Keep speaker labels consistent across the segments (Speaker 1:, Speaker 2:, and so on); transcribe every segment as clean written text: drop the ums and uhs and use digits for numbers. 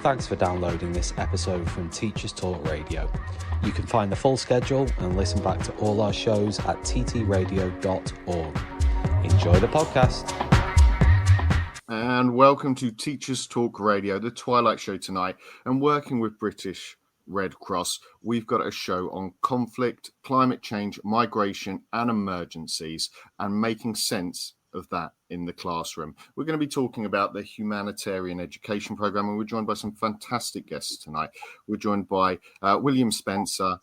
Speaker 1: Thanks for downloading this episode from Teachers Talk Radio. You can find the full schedule and listen back to all our shows at ttradio.org. Enjoy the podcast.
Speaker 2: And welcome to Teachers Talk Radio, the Twilight Show tonight. And working with British Red Cross, we've got a show on conflict, climate change, migration and emergencies, and making sense of that in the classroom. We're going to be talking about the Humanitarian Education Programme, and we're joined by some fantastic guests tonight. We're joined by William Spencer,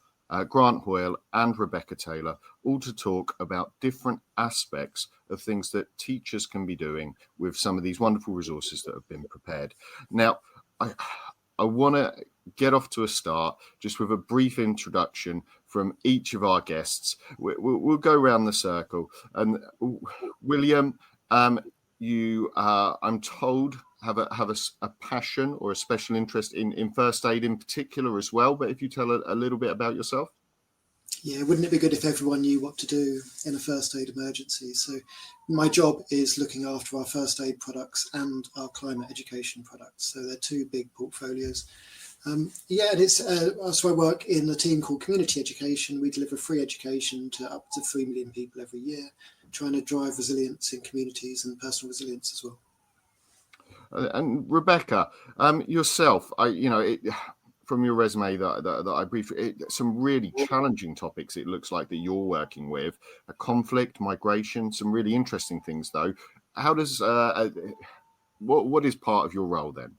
Speaker 2: Grant Hoyle and Rebecca Taylor, all to talk about different aspects of things that teachers can be doing with some of these wonderful resources that have been prepared. Now, I want to get off to a start just with a brief introduction from each of our guests. We'll go around the circle. And William, you, I'm told, have a passion or a special interest in first aid in particular as well. But if you tell a little bit about yourself.
Speaker 3: Yeah, wouldn't it be good if everyone knew what to do in a first aid emergency? So my job is looking after our first aid products and our climate education products. So they're two big portfolios. And it's so I work in a team called Community Education. We deliver free education to up to 3 million people every year, trying to drive resilience in communities and personal resilience as well.
Speaker 2: And Rebecca, yourself, from your resume that I briefly, some really challenging topics it looks like that you're working with, a conflict, migration, some really interesting things though. How does, what is part of your role then?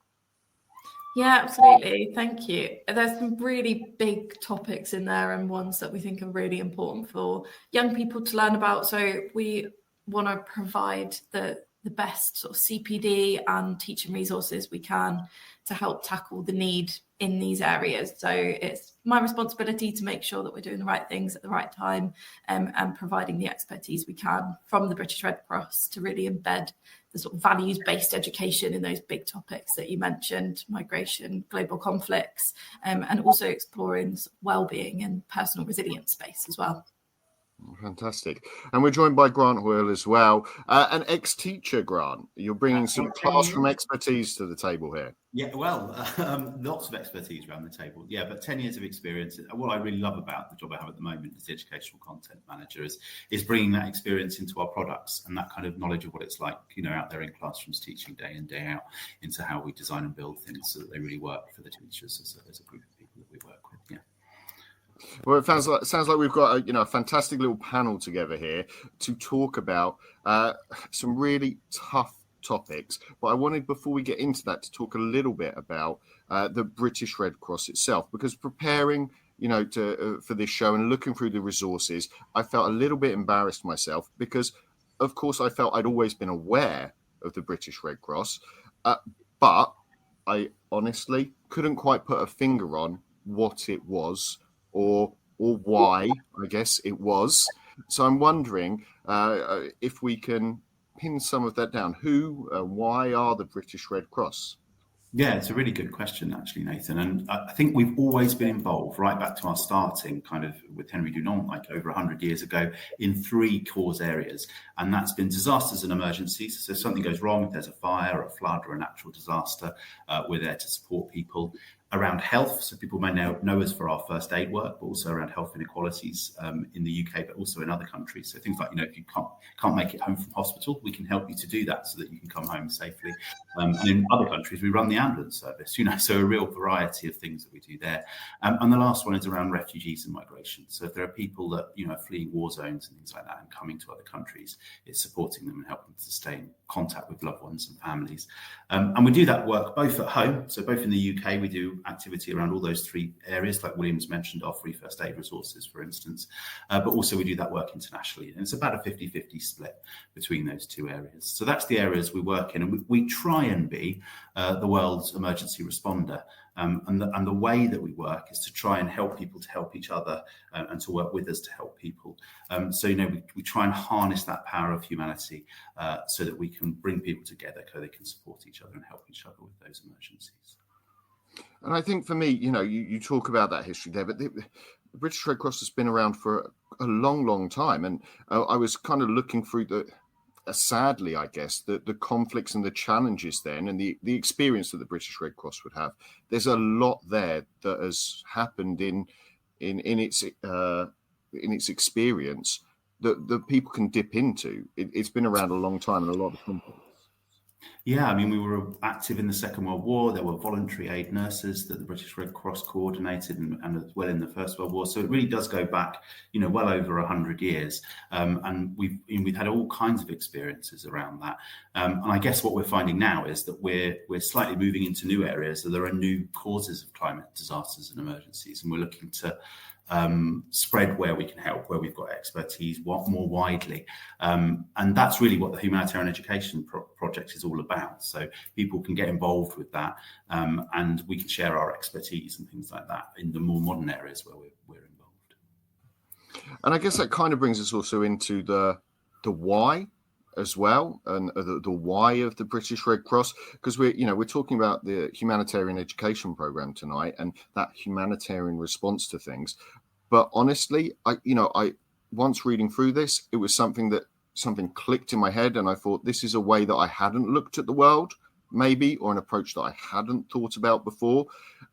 Speaker 4: Yeah, absolutely. Thank you. There's some really big topics in there and ones that we think are really important for young people to learn about. So we want to provide the best sort of CPD and teaching resources we can to help tackle the need in these areas. So it's my responsibility to make sure that we're doing the right things at the right time, and providing the expertise we can from the British Red Cross to really embed the sort of values-based education in those big topics that you mentioned, migration, global conflicts, and also exploring well-being and personal resilience space as well.
Speaker 2: Fantastic. And we're joined by Grant Hoyle as well, an ex-teacher. Grant, you're bringing some classroom expertise to the table here.
Speaker 5: Yeah, well, lots of expertise around the table. Yeah, but 10 years of experience. What I really love about the job I have at the moment as the educational content manager is bringing that experience into our products and that kind of knowledge of what it's like, out there in classrooms teaching day in, day out, into how we design and build things so that they really work for the teachers as a group of people that we work with. Yeah.
Speaker 2: Well, it sounds like we've got a fantastic little panel together here to talk about some really tough topics. But I wanted, before we get into that, to talk a little bit about the British Red Cross itself, because preparing, for this show and looking through the resources, I felt a little bit embarrassed myself because, of course, I felt I'd always been aware of the British Red Cross, but I honestly couldn't quite put a finger on what it was. Or why, I guess it was. So I'm wondering if we can pin some of that down. Why are the British Red Cross?
Speaker 5: Yeah, it's a really good question, actually, Nathan. And I think we've always been involved, right back to our starting kind of with Henry Dunant, like over 100 years ago, in 3 cause areas. And that's been disasters and emergencies. So if something goes wrong, if there's a fire, a flood or a natural disaster, we're there to support people. Around health, so people may know us for our first aid work, but also around health inequalities in the UK, but also in other countries. So things like, if you can't make it home from hospital, we can help you to do that so that you can come home safely. And in other countries, we run the ambulance service, so a real variety of things that we do there. And the last one is around refugees and migration. So if there are people that, are fleeing war zones and things like that and coming to other countries, it's supporting them and helping to stay in contact with loved ones and families. And we do that work both at home, so both in the UK, we do activity around all those 3 areas, like William's mentioned, our free first aid resources, for instance, but also we do that work internationally, and it's about a 50-50 split between those 2 areas. So that's the areas we work in, and we try and be the world's emergency responder, and the way that we work is to try and help people to help each other, and to work with us to help people. So we try and harness that power of humanity so that we can bring people together so they can support each other and help each other with those emergencies.
Speaker 2: And I think for me, you talk about that history there, but the British Red Cross has been around for a long, long time. And I was kind of looking through sadly, I guess, the conflicts and the challenges then, and the experience that the British Red Cross would have, there's a lot there that has happened in its experience that people can dip into. It's been around a long time, and a lot of conflicts.
Speaker 5: Yeah, I mean, we were active in the Second World War. There were voluntary aid nurses that the British Red Cross coordinated, and as well in the First World War. So it really does go back, well over 100 years. And we've had all kinds of experiences around that. And I guess what we're finding now is that we're slightly moving into new areas. So there are new causes of climate disasters and emergencies, and we're looking to spread where we can help, where we've got expertise more widely. And that's really what the Humanitarian Education project is all about. So people can get involved with that, and we can share our expertise and things like that in the more modern areas where we're involved.
Speaker 2: And I guess that kind of brings us also into the why as well, and the why of the British Red Cross, because we're talking about the Humanitarian Education Programme tonight and that humanitarian response to things. But honestly, I once reading through this, it was something clicked in my head, and I thought this is a way that I hadn't looked at the world, maybe, or an approach that I hadn't thought about before.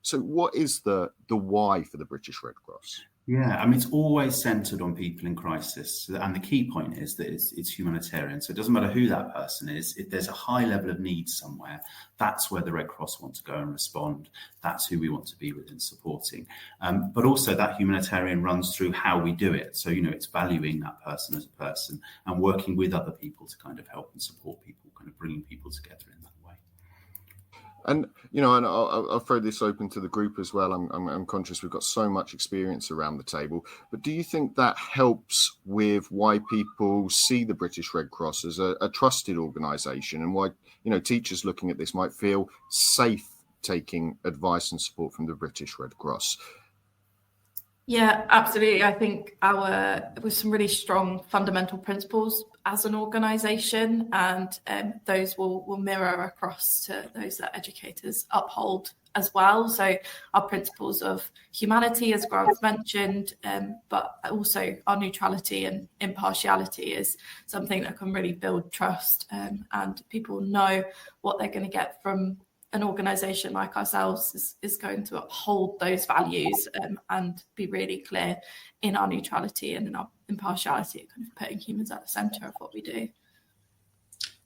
Speaker 2: So what is the why for the British Red Cross?
Speaker 5: Yeah, I mean, it's always centred on people in crisis. And the key point is that it's humanitarian. So it doesn't matter who that person is. If there's a high level of need somewhere, that's where the Red Cross want to go and respond. That's who we want to be within supporting. But also that humanitarian runs through how we do it. So, it's valuing that person as a person and working with other people to kind of help and support people, kind of bringing people together in that way.
Speaker 2: And and I'll throw this open to the group as well. I'm conscious we've got so much experience around the table, but do you think that helps with why people see the British Red Cross as a trusted organisation, and why teachers looking at this might feel safe taking advice and support from the British Red Cross?
Speaker 4: Yeah, absolutely. I think with some really strong fundamental principles as an organisation, and those will mirror across to those that educators uphold as well. So our principles of humanity, as Grant mentioned, but also our neutrality and impartiality is something that can really build trust, and people know what they're going to get from an organisation like ourselves is going to uphold those values, and be really clear in our neutrality and in our impartiality, kind of putting humans at the centre of what we do.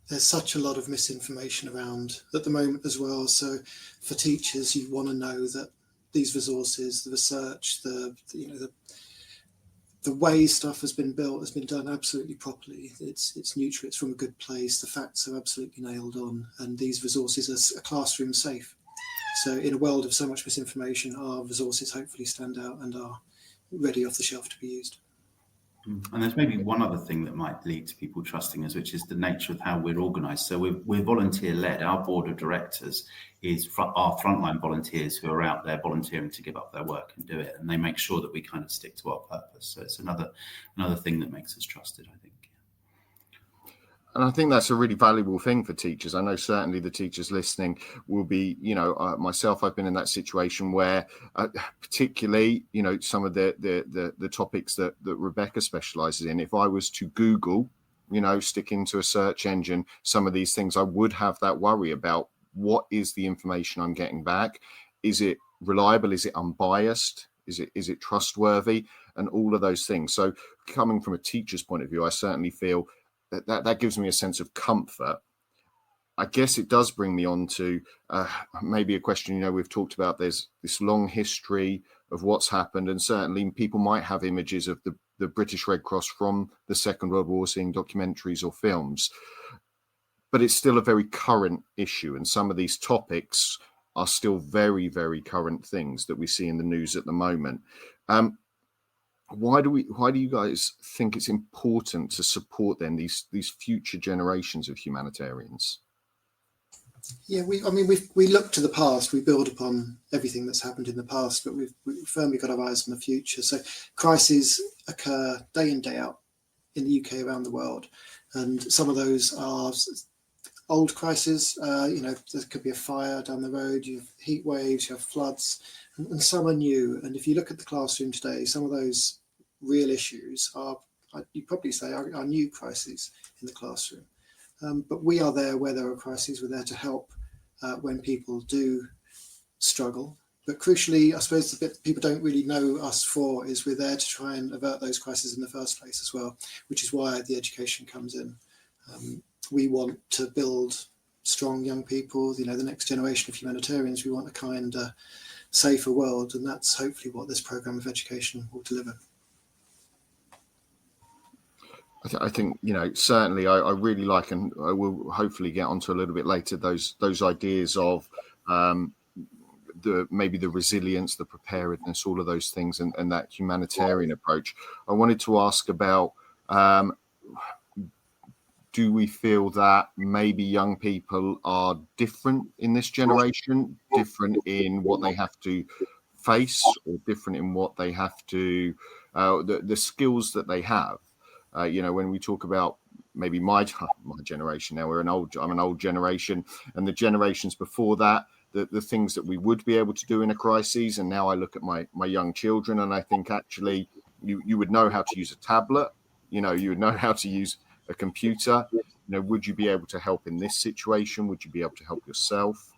Speaker 3: There's such a lot of misinformation around at the moment as well. So for teachers, you want to know that these resources, the research, the way stuff has been built has been done absolutely properly. It's neutral, it's from a good place, the facts are absolutely nailed on, and these resources are classroom safe. So in a world of so much misinformation, our resources hopefully stand out and are ready off the shelf to be used.
Speaker 5: And there's maybe one other thing that might lead to people trusting us, which is the nature of how we're organised. So we're volunteer-led. Our board of directors is our frontline volunteers who are out there volunteering to give up their work and do it, and they make sure that we kind of stick to our purpose. So it's another thing that makes us trusted, I think.
Speaker 2: And I think that's a really valuable thing for teachers. I know certainly the teachers listening will be, myself, I've been in that situation where particularly, some of the topics that Rebecca specialises in, if I was to Google, stick into a search engine, some of these things, I would have that worry about what is the information I'm getting back? Is it reliable? Is it unbiased? Is it trustworthy? And all of those things. So coming from a teacher's point of view, I certainly feel that gives me a sense of comfort. I guess it does bring me on to maybe a question, we've talked about there's this long history of what's happened, and certainly people might have images of the British Red Cross from the Second World War, seeing documentaries or films, but it's still a very current issue, and some of these topics are still very, very current things that we see in the news at the moment. Why do you guys think it's important to support then these future generations of humanitarians?
Speaker 3: Yeah, we look to the past, we build upon everything that's happened in the past, but we've firmly got our eyes on the future. So crises occur day in, day out in the UK, around the world, and some of those are old crises. There could be a fire down the road, you have heat waves, you have floods, and some are new. And if you look at the classroom today, some of those real issues are, you'd probably say, are new crises in the classroom. But we are there where there are crises. We're there to help when people do struggle. But crucially, I suppose the bit people don't really know us for is we're there to try and avert those crises in the first place as well, which is why the education comes in. We want to build strong young people, the next generation of humanitarians. We want a kinder, safer world, and that's hopefully what this programme of education will deliver.
Speaker 2: I think, certainly I really like, and I will hopefully get onto a little bit later, those ideas of maybe the resilience, the preparedness, all of those things, and that humanitarian approach. I wanted to ask about, do we feel that maybe young people are different in this generation, different in what they have to face, or different in what they have to, the skills that they have? When we talk about maybe my generation, now I'm an old generation, and the generations before that, the things that we would be able to do in a crisis. And now I look at my young children, and I think actually you would know how to use a tablet, you would know how to use a computer. Would you be able to help in this situation? Would you be able to help yourself?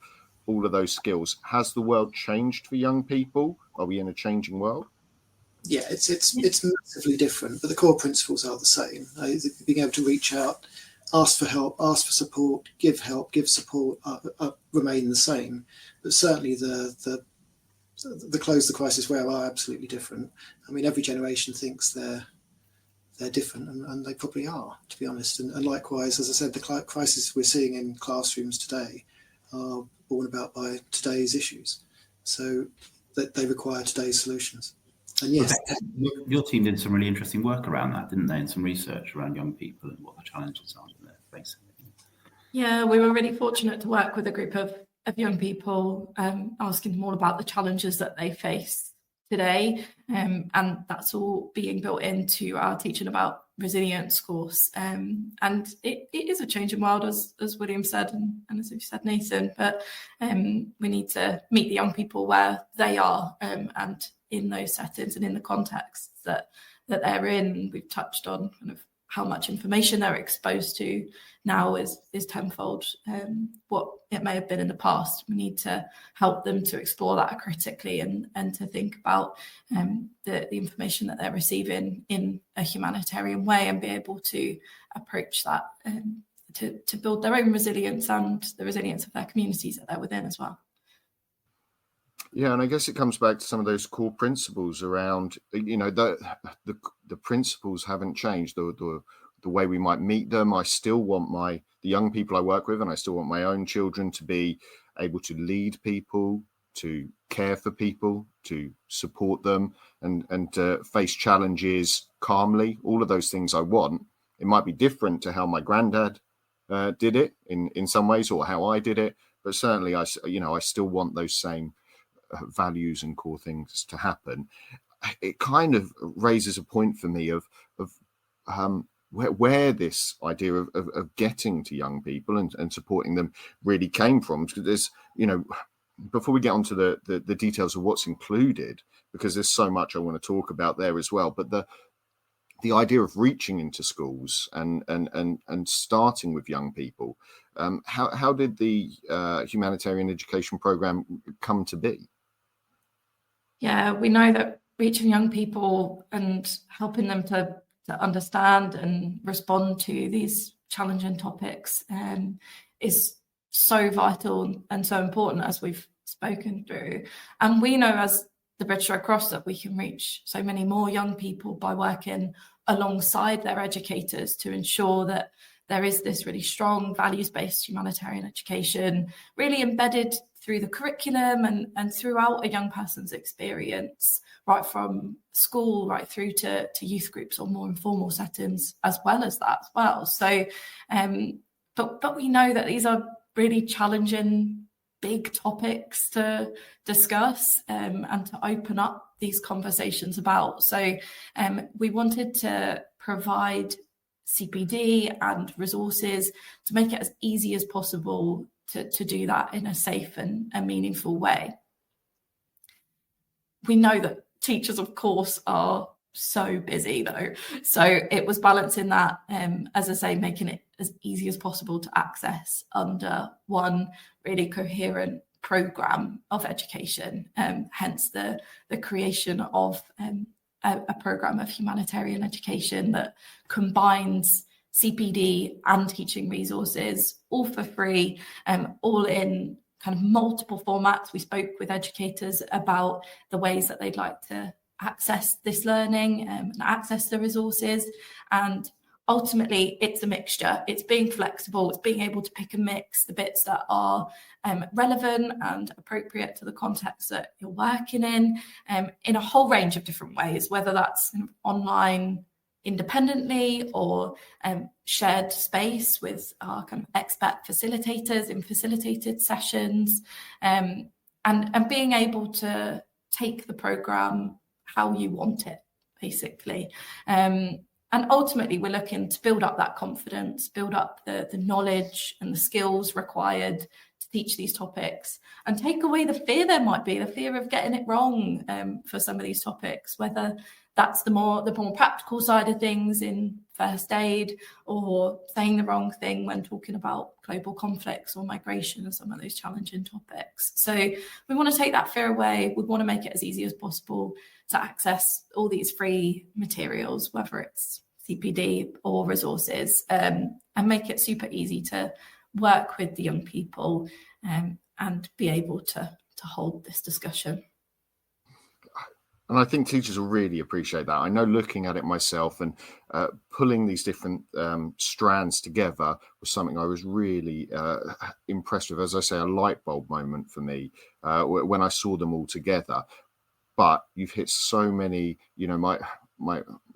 Speaker 2: All of those skills. Has the world changed for young people? Are we in a changing world?
Speaker 3: Yeah, it's massively different, but the core principles are the same. Being able to reach out, ask for help, ask for support, give support remain the same. But certainly the close the crisis where are absolutely different. I mean, every generation thinks they're different, and they probably are, to be honest. And likewise, as I said, the crises we're seeing in classrooms today are born about by today's issues, so that they require today's solutions. And yes,
Speaker 5: your team did some really interesting work around that, didn't they? And some research around young people and what the challenges are that they're facing.
Speaker 4: Yeah, we were really fortunate to work with a group of young people, asking them all about the challenges that they face today, and that's all being built into our Teaching About Resilience course. And it is a changing world, as William said, and as you said, Nathan, but we need to meet the young people where they are, and in those settings and in the contexts that they're in. We've touched on kind of how much information they're exposed to now is tenfold what it may have been in the past. We need to help them to explore that critically and to think about the information that they're receiving in a humanitarian way, and be able to approach that to build their own resilience and the resilience of their communities that they're within as well.
Speaker 2: Yeah, and I guess it comes back to some of those core principles around, the principles haven't changed. The way we might meet them. I still want the young people I work with, and I still want my own children to be able to lead people, to care for people, to support them, and to face challenges calmly. All of those things I want. It might be different to how my granddad did it in some ways, or how I did it, but certainly I still want those same values and core things to happen. It kind of raises a point for me of where this idea of getting to young people and supporting them really came from. Because there's, before we get onto the details of what's included, because there's so much I want to talk about there as well, but the idea of reaching into schools and starting with young people, how did the humanitarian education program come to be?
Speaker 4: Yeah, we know that reaching young people and helping them to understand and respond to these challenging topics is so vital and so important, as we've spoken through. And we know as the British Red Cross that we can reach so many more young people by working alongside their educators to ensure that there is this really strong values-based humanitarian education really embedded through the curriculum and throughout a young person's experience, right from school right through to youth groups or more informal settings as well as that as well. So, but we know that these are really challenging, big topics to discuss and to open up these conversations about. So we wanted to provide CPD and resources to make it as easy as possible to do that in a safe and a meaningful way. We know that teachers, of course, are so busy though. So it was balancing that, as I say, making it as easy as possible to access under one really coherent programme of education, hence the creation of a programme of humanitarian education that combines CPD and teaching resources, all for free, all in kind of multiple formats. We spoke with educators about the ways that they'd like to access this learning and access the resources. And ultimately, it's a mixture. It's being flexible. It's being able to pick and mix the bits that are relevant and appropriate to the context that you're working in a whole range of different ways, whether that's online independently or shared space with our kind of expert facilitators in facilitated sessions, and being able to take the programme how you want it, basically. And ultimately, we're looking to build up that confidence, build up the knowledge and the skills required to teach these topics, and take away the fear there might be, the fear of getting it wrong for some of these topics, whether that's the more practical side of things in first aid, or saying the wrong thing when talking about global conflicts or migration and some of those challenging topics. So we want to take that fear away. We want to make it as easy as possible to access all these free materials, whether it's CPD or resources, and make it super easy to work with the young people and be able to hold this discussion.
Speaker 2: And I think teachers will really appreciate that. I know, looking at it myself and pulling these different strands together was something I was really impressed with. As I say, a light bulb moment for me when I saw them all together. But you've hit so many, my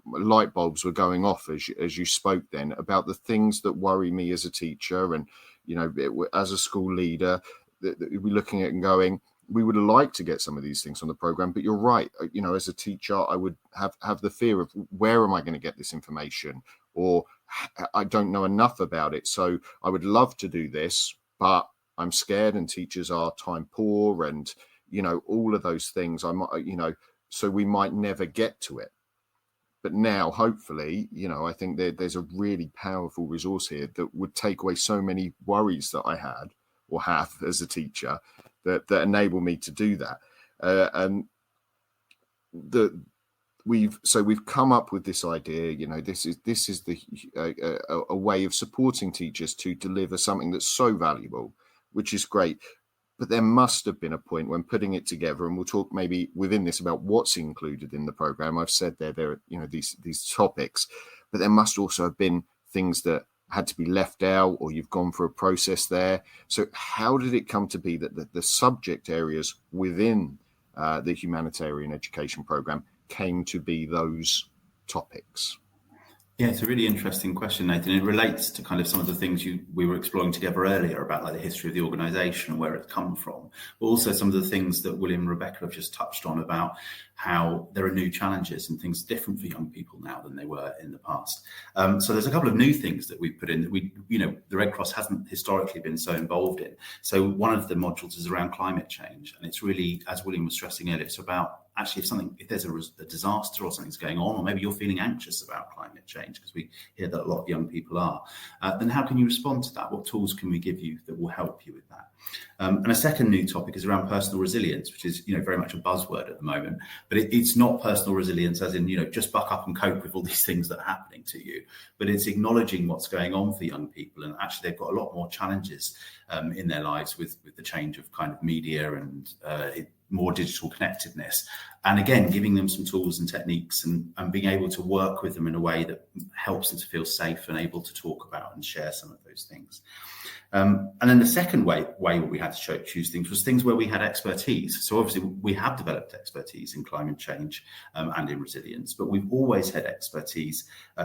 Speaker 2: light bulbs were going off as you spoke then about the things that worry me as a teacher and, as a school leader, that we're looking at and going, we would like to get some of these things on the program, but you're right. As a teacher, I would have the fear of, where am I going to get this information? Or I don't know enough about it. So I would love to do this, but I'm scared, and teachers are time poor, and, all of those things. So we might never get to it. But now, hopefully, I think there's a really powerful resource here that would take away so many worries that I had or have as a teacher, that enable me to do that. And we've come up with this idea. This is a way of supporting teachers to deliver something that's so valuable, which is great. But there must have been a point when putting it together, and we'll talk maybe within this about what's included in the program. I've said there are these topics, but there must also have been things that had to be left out, or you've gone through a process there. So how did it come to be that the subject areas within the humanitarian education program came to be those topics?
Speaker 5: Yeah, it's a really interesting question, Nathan. It relates to kind of some of the things we were exploring together earlier about like the history of the organisation and where it's come from, but also some of the things that William and Rebecca have just touched on about how there are new challenges and things different for young people now than they were in the past. So there's a couple of new things that we've put in that the Red Cross hasn't historically been so involved in. So one of the modules is around climate change, and it's really, as William was stressing earlier, it's about actually if there's a disaster or something's going on, or maybe you're feeling anxious about climate change, because we hear that a lot of young people are, then how can you respond to that? What tools can we give you that will help you with that? And a second new topic is around personal resilience, which is very much a buzzword at the moment, but it's not personal resilience as in just buck up and cope with all these things that are happening to you, but it's acknowledging what's going on for young people, and actually they've got a lot more challenges in their lives with the change of kind of media and more digital connectedness, and again giving them some tools and techniques and being able to work with them in a way that helps them to feel safe and able to talk about and share some of those things. And then the second way we had to choose things was things where we had expertise. So obviously we have developed expertise in climate change and in resilience, but we've always had expertise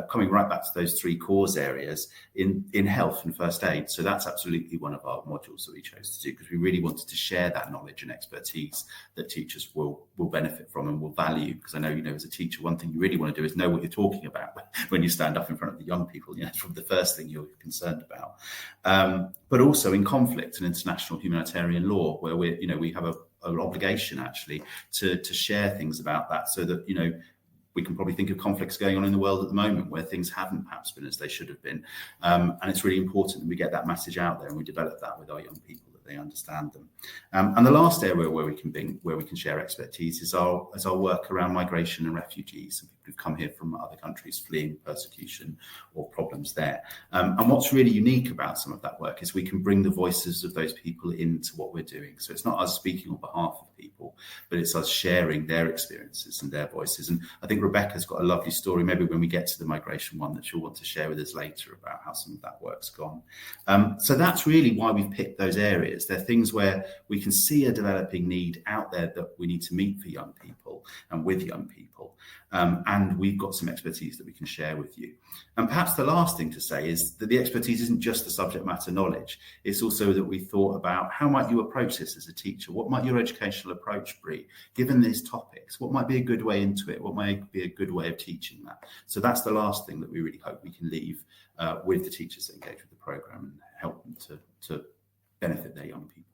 Speaker 5: coming right back to those three cause areas in health and first aid. So that's absolutely one of our modules that we chose to do, because we really wanted to share that knowledge and expertise that teachers will benefit from and will value. Because I know, as a teacher, one thing you really want to do is know what you're talking about when you stand up in front of the young people. It's probably the first thing you're concerned about. But also in conflict and international humanitarian law, where we have an obligation actually to share things about that, so that we can probably think of conflicts going on in the world at the moment where things haven't perhaps been as they should have been. And it's really important that we get that message out there and we develop that with our young people, that they understand them. And the last area where we can share expertise is our work around migration and refugees, and people who've come here from other countries fleeing persecution or problems there. And what's really unique about some of that work is we can bring the voices of those people into what we're doing. So it's not us speaking on behalf of people, but it's us sharing their experiences and their voices. And I think Rebecca's got a lovely story, maybe when we get to the migration one, that she'll want to share with us later about how some of that work's gone. So that's really why we've picked those areas. They're things where we can see a developing need out there that we need to meet for young people and with young people. And we've got some expertise that we can share with you. And perhaps the last thing to say is that the expertise isn't just the subject matter knowledge. It's also that we thought about how might you approach this as a teacher? What might your educational approach be? Given these topics, what might be a good way into it? What might be a good way of teaching that? So that's the last thing that we really hope we can leave with the teachers that engage with the programme and help them to benefit their young people.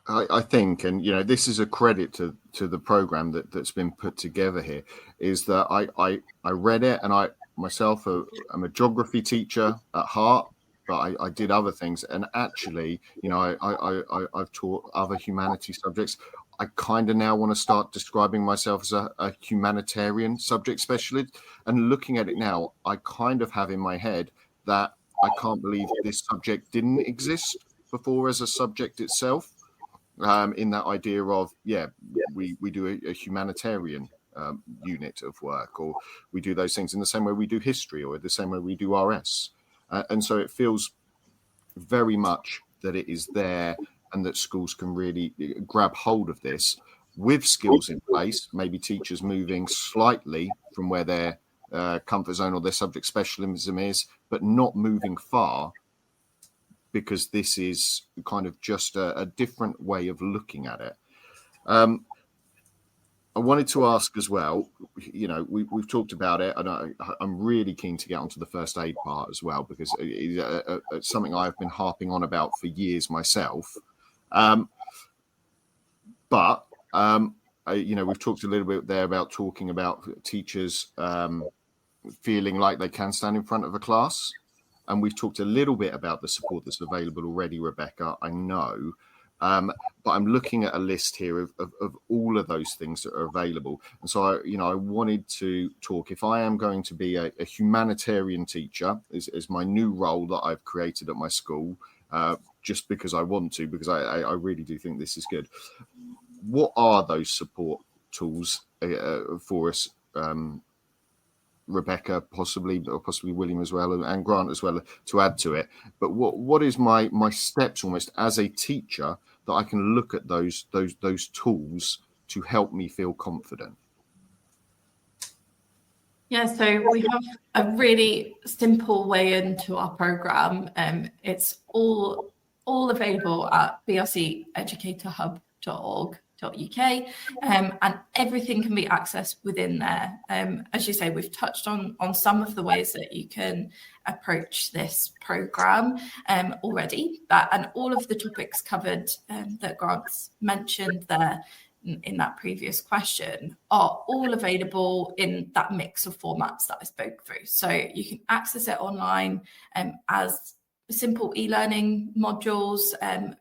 Speaker 2: I think, and this is a credit to the program that's been put together here, is that I read it, and I myself am a geography teacher at heart, but I did other things, and actually, I've taught other humanity subjects. I kind of now want to start describing myself as a humanitarian subject specialist, and looking at it now, I kind of have in my head that I can't believe this subject didn't exist before as a subject itself. In that idea of, we do a humanitarian unit of work, or we do those things in the same way we do history, or the same way we do RS. And so it feels very much that it is there, and that schools can really grab hold of this with skills in place, maybe teachers moving slightly from where their comfort zone or their subject specialism is, but not moving far, because this is kind of just a different way of looking at it. I wanted to ask as well, we've talked about it, and I'm really keen to get onto the first aid part as well, because it's something I've been harping on about for years myself. But we've talked a little bit there about talking about teachers feeling like they can stand in front of a class. And we've talked a little bit about the support that's available already, Rebecca, I know. But I'm looking at a list here of all of those things that are available. And so, I wanted to talk, if I am going to be a humanitarian teacher, is my new role that I've created at my school, just because I want to, because I really do think this is good. What are those support tools for us, Rebecca, possibly William as well, and Grant as well, to add to it? But what is my steps almost as a teacher that I can look at those tools to help me feel confident?
Speaker 4: Yeah, so we have a really simple way into our programme. It's all available at brceducatorhub.org.uk, and everything can be accessed within there. As you say, we've touched on some of the ways that you can approach this programme already, and all of the topics covered that Grant's mentioned there in that previous question are all available in that mix of formats that I spoke through. So you can access it online as simple e-learning modules,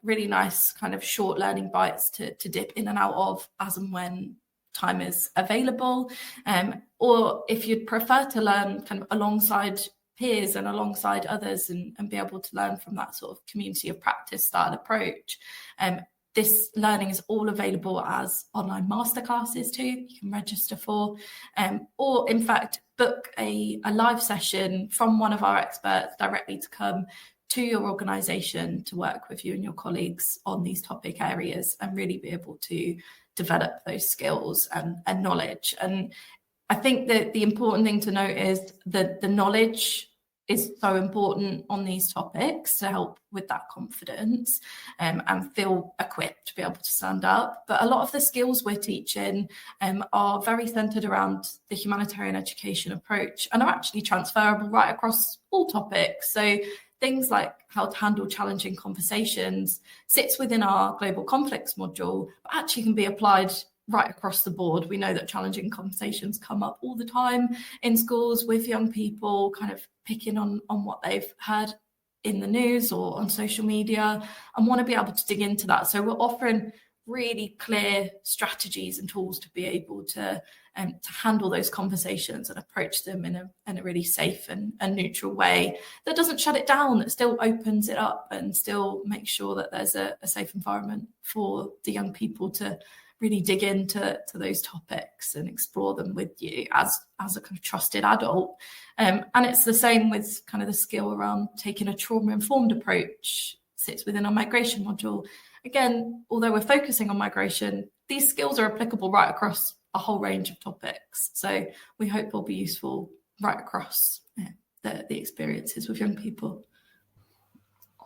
Speaker 4: really nice kind of short learning bites to dip in and out of as and when time is available. Or if you'd prefer to learn kind of alongside peers and alongside others and be able to learn from that sort of community of practice style approach, this learning is all available as online masterclasses too, you can register for, or in fact, book a live session from one of our experts directly to come to your organisation to work with you and your colleagues on these topic areas and really be able to develop those skills and knowledge. And I think that the important thing to note is that the knowledge is so important on these topics to help with that confidence and feel equipped to be able to stand up. But a lot of the skills we're teaching are very centred around the humanitarian education approach and are actually transferable right across all topics. So things like how to handle challenging conversations sits within our global conflicts module, but actually can be applied right across the board. We know that challenging conversations come up all the time in schools with young people, kind of picking on what they've heard in the news or on social media, and want to be able to dig into that. So we're offering really clear strategies and tools to be able to handle those conversations and approach them in a really safe and neutral way that doesn't shut it down, that still opens it up and still makes sure that there's a safe environment for the young people to really dig into those topics and explore them with you as a kind of trusted adult. And it's the same with kind of the skill around taking a trauma-informed approach, sits within our migration module. Again, although we're focusing on migration, these skills are applicable right across a whole range of topics. So we hope they'll be useful right across the experiences with young people.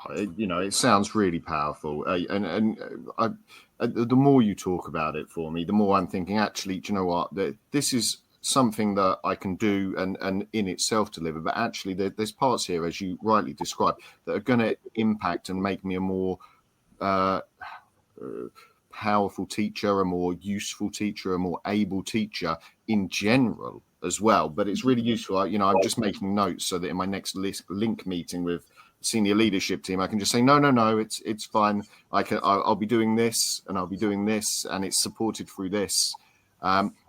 Speaker 2: It sounds really powerful. The more you talk about it for me, the more I'm thinking, actually, do you know what? This is something that I can do and in itself deliver. But actually, there's parts here, as you rightly described, that are going to impact and make me a more powerful teacher, a more useful teacher, a more able teacher in general as well. But it's really useful. I'm just making notes so that in my next link meeting with senior leadership team, I can just say, no, it's fine. I'll be doing this and I'll be doing this, and it's supported through this.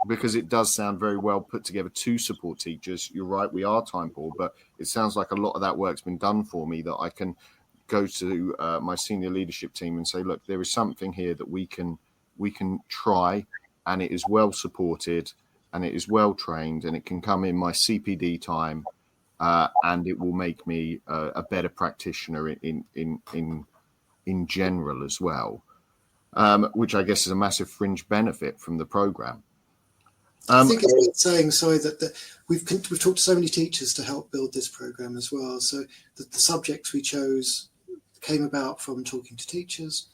Speaker 2: Because it does sound very well put together to support teachers. You're right, we are time poor, but it sounds like a lot of that work's been done for me, that I can go to my senior leadership team and say, look, there is something here that we can try, and it is well supported and it is well trained, and it can come in my CPD time, and it will make me a better practitioner in general as well. Which I guess is a massive fringe benefit from the programme.
Speaker 3: I think it's worth saying, that we've talked to so many teachers to help build this programme as well. So the subjects we chose came about from talking to teachers.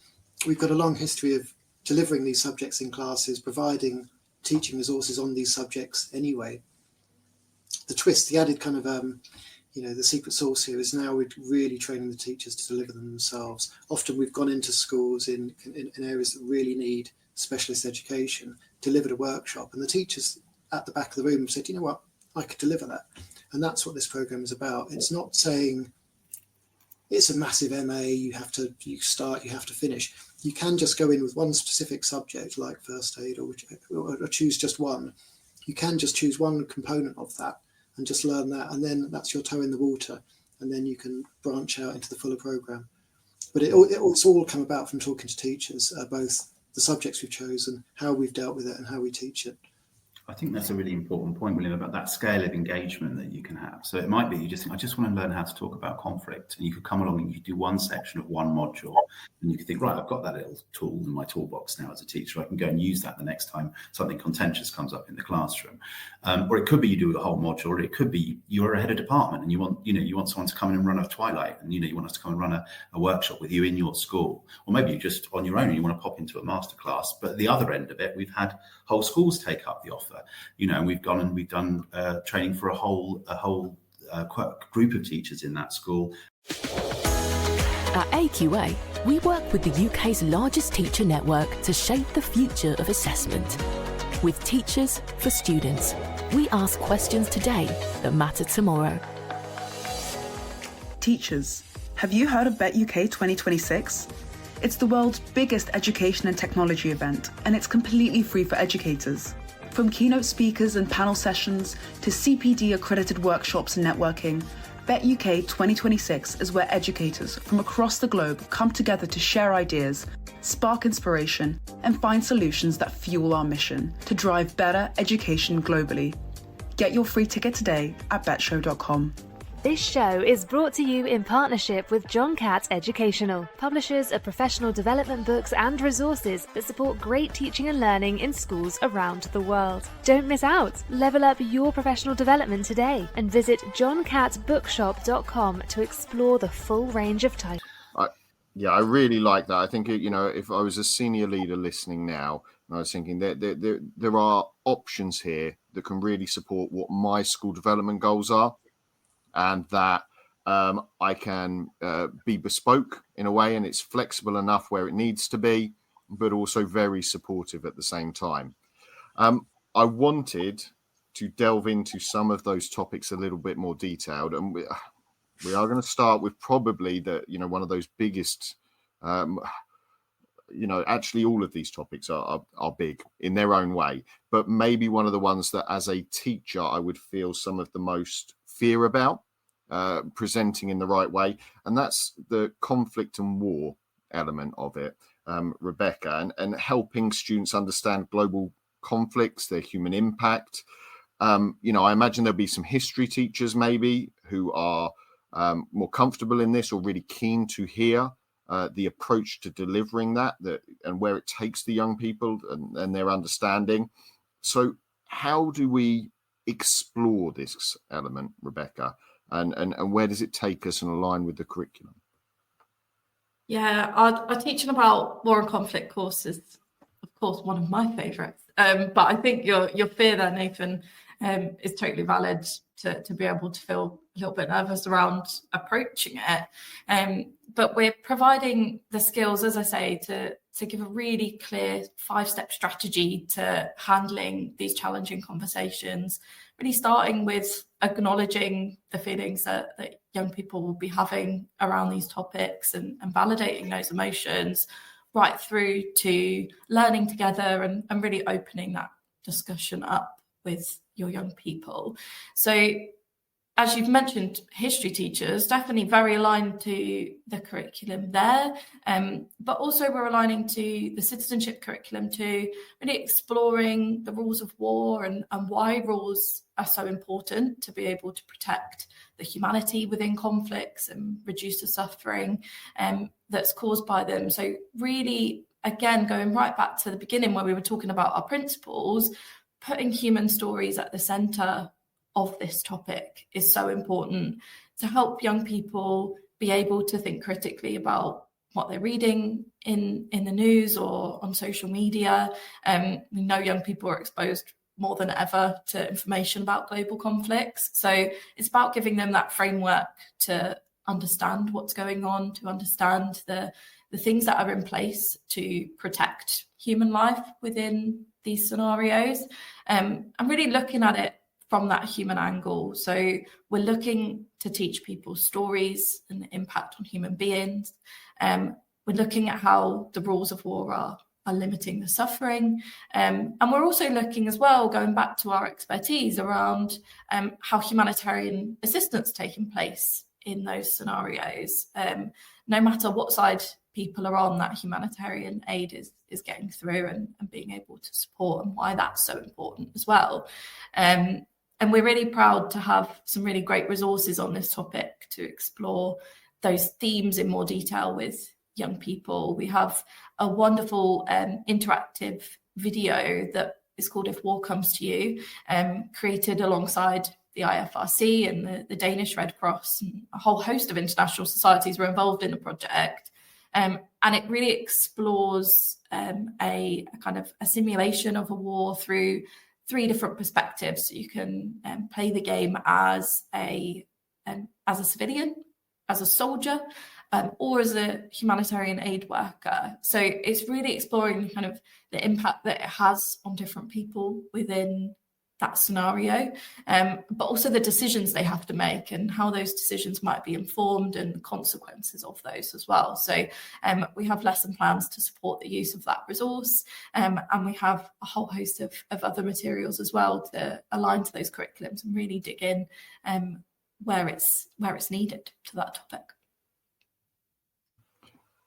Speaker 3: We've got a long history of delivering these subjects in classes, providing teaching resources on these subjects anyway. The added kind of the secret sauce here is now we're really training the teachers to deliver them themselves. Often we've gone into schools in areas that really need specialist education, delivered a workshop, and the teachers at the back of the room said, you know what, I could deliver that. And that's what this programme is about. It's not saying it's a massive MA, you have to finish. You can just go in with one specific subject like first aid or choose just one. You can just choose one component of that and just learn that, and then that's your toe in the water, and then you can branch out into the fuller programme. But it's all come about from talking to teachers, both the subjects we've chosen, how we've dealt with it, and how we teach it.
Speaker 5: I think that's a really important point, William, about that scale of engagement that you can have. So it might be you just think, I just want to learn how to talk about conflict. And you could come along and you could do one section of one module, and you could think, right, I've got that little tool in my toolbox now as a teacher. I can go and use that the next time something contentious comes up in the classroom. Or it could be you do the whole module, or it could be you're a head of department and you want someone to come in and run a twilight, and you want us to come and run a workshop with you in your school. Or maybe you just on your own and you want to pop into a masterclass. But at the other end of it, we've had whole schools take up the offer. And we've gone and we've done training for a whole group of teachers in that school.
Speaker 6: At AQA, we work with the UK's largest teacher network to shape the future of assessment. With teachers for students, we ask questions today that matter tomorrow.
Speaker 7: Teachers, have you heard of Bet UK 2026? It's the world's biggest education and technology event, and it's completely free for educators. From keynote speakers and panel sessions to CPD accredited workshops and networking, Bet UK 2026 is where educators from across the globe come together to share ideas, spark inspiration, and find solutions that fuel our mission to drive better education globally. Get your free ticket today at betshow.com.
Speaker 8: This show is brought to you in partnership with John Catt Educational, publishers of professional development books and resources that support great teaching and learning in schools around the world. Don't miss out. Level up your professional development today and visit johncattbookshop.com to explore the full range of titles.
Speaker 2: I really like that. I think, if I was a senior leader listening now, and I was thinking there are options here that can really support what my school development goals are. And that I can be bespoke in a way, and it's flexible enough where it needs to be, but also very supportive at the same time. I wanted to delve into some of those topics a little bit more detailed, and we are going to start with probably one of those biggest. Actually, all of these topics are big in their own way, but maybe one of the ones that, as a teacher, I would feel some of the most fear about presenting in the right way, and that's the conflict and war element of it, Rebecca, and helping students understand global conflicts, their human impact. I imagine there'll be some history teachers maybe who are more comfortable in this or really keen to hear the approach to delivering that and where it takes the young people and their understanding. So how do we explore this element, Rebecca, and where does it take us and align with the curriculum?
Speaker 4: Yeah, our teaching about war and conflict course is, of course, one of my favourites. But I think your fear there, Nathan, is totally valid to be able to feel a little bit nervous around approaching it. But we're providing the skills, as I say, to give a really clear 5-step strategy to handling these challenging conversations, really starting with acknowledging the feelings that young people will be having around these topics and validating those emotions, right through to learning together and really opening that discussion up with your young people. So, as you've mentioned, history teachers, definitely very aligned to the curriculum there, but also we're aligning to the citizenship curriculum too, really exploring the rules of war and why rules are so important to be able to protect the humanity within conflicts and reduce the suffering that's caused by them. So really, again, going right back to the beginning where we were talking about our principles, putting human stories at the centre of this topic is so important to help young people be able to think critically about what they're reading in the news or on social media. We know young people are exposed more than ever to information about global conflicts. So it's about giving them that framework to understand what's going on, to understand the things that are in place to protect human life within these scenarios. I'm really looking at it from that human angle. So we're looking to teach people stories and the impact on human beings. We're looking at how the rules of war are limiting the suffering. And we're also looking as well, going back to our expertise around how humanitarian assistance is taking place in those scenarios. No matter what side people are on, that humanitarian aid is getting through and being able to support, and why that's so important as well. And we're really proud to have some really great resources on this topic to explore those themes in more detail with young people. We have a wonderful interactive video that is called If War Comes to You, created alongside the IFRC and the Danish Red Cross. And a whole host of international societies were involved in the project. And it really explores a kind of a simulation of a war through 3 different perspectives. So you can play the game as a civilian, as a soldier, or as a humanitarian aid worker. So it's really exploring kind of the impact that it has on different people within that scenario, but also the decisions they have to make and how those decisions might be informed and the consequences of those as well. So we have lesson plans to support the use of that resource, and we have a whole host of other materials as well to align to those curriculums and really dig in where it's needed to that topic.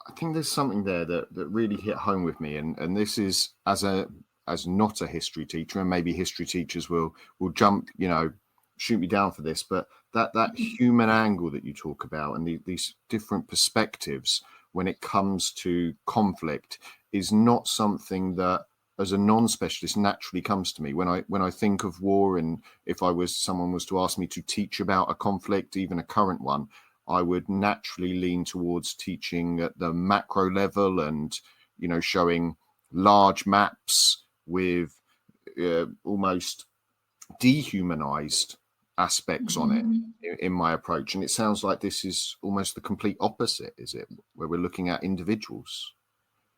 Speaker 2: I think there's something there that really hit home with me, and this is as not a history teacher, and maybe history teachers will jump, shoot me down for this, but that human angle that you talk about and these different perspectives when it comes to conflict is not something that, as a non-specialist, naturally comes to me. When I think of war, and if someone was to ask me to teach about a conflict, even a current one, I would naturally lean towards teaching at the macro level and, showing large maps with almost dehumanized aspects on it in my approach. And it sounds like this is almost the complete opposite, is it? Where we're looking at individuals.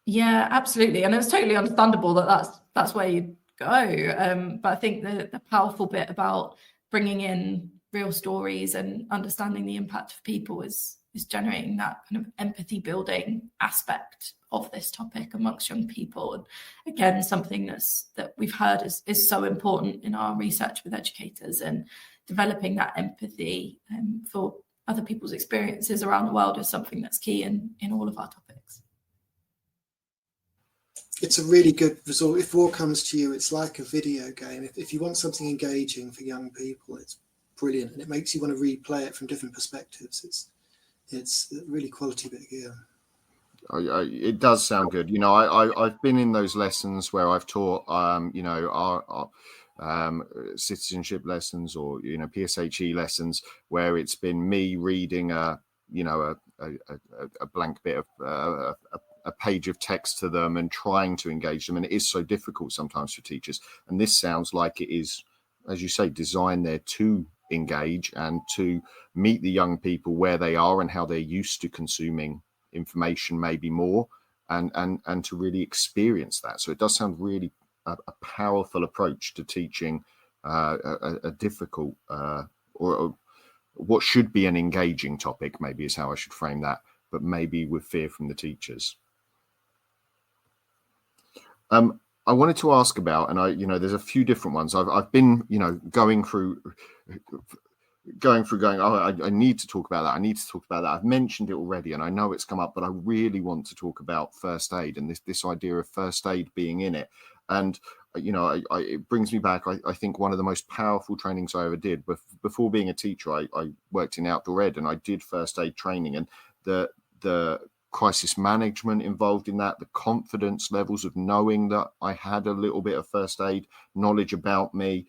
Speaker 4: Yeah, absolutely. And it's totally understandable that that's where you go. But I think the powerful bit about bringing in real stories and understanding the impact of people is generating that kind of empathy building aspect of this topic amongst young people. And again, something that we've heard is so important in our research with educators, and developing that empathy for other people's experiences around the world is something that's key in all of our topics.
Speaker 3: It's a really good result. If war comes to you, it's like a video game. If you want something engaging for young people, it's brilliant, and it makes you want to replay it from different perspectives. It's a really quality bit of gear.
Speaker 2: It does sound good. I've been in those lessons where I've taught, our citizenship lessons, or PSHE lessons, where it's been me reading a blank bit of a page of text to them and trying to engage them, and it is so difficult sometimes for teachers. And this sounds like it is, as you say, designed there to engage and to meet the young people where they are and how they're used to consuming information, maybe more, and to really experience that. So it does sound really a powerful approach to teaching a difficult or what should be an engaging topic, maybe is how I should frame that, but maybe with fear from the teachers. I wanted to ask about, and there's a few different ones. I've been, going through. I need to talk about that. I need to talk about that. I've mentioned it already, and I know it's come up, but I really want to talk about first aid and this idea of first aid being in it. And it brings me back. I think one of the most powerful trainings I ever did. Before being a teacher, I worked in outdoor ed, and I did first aid training, and the crisis management involved in that, the confidence levels of knowing that I had a little bit of first aid knowledge about me,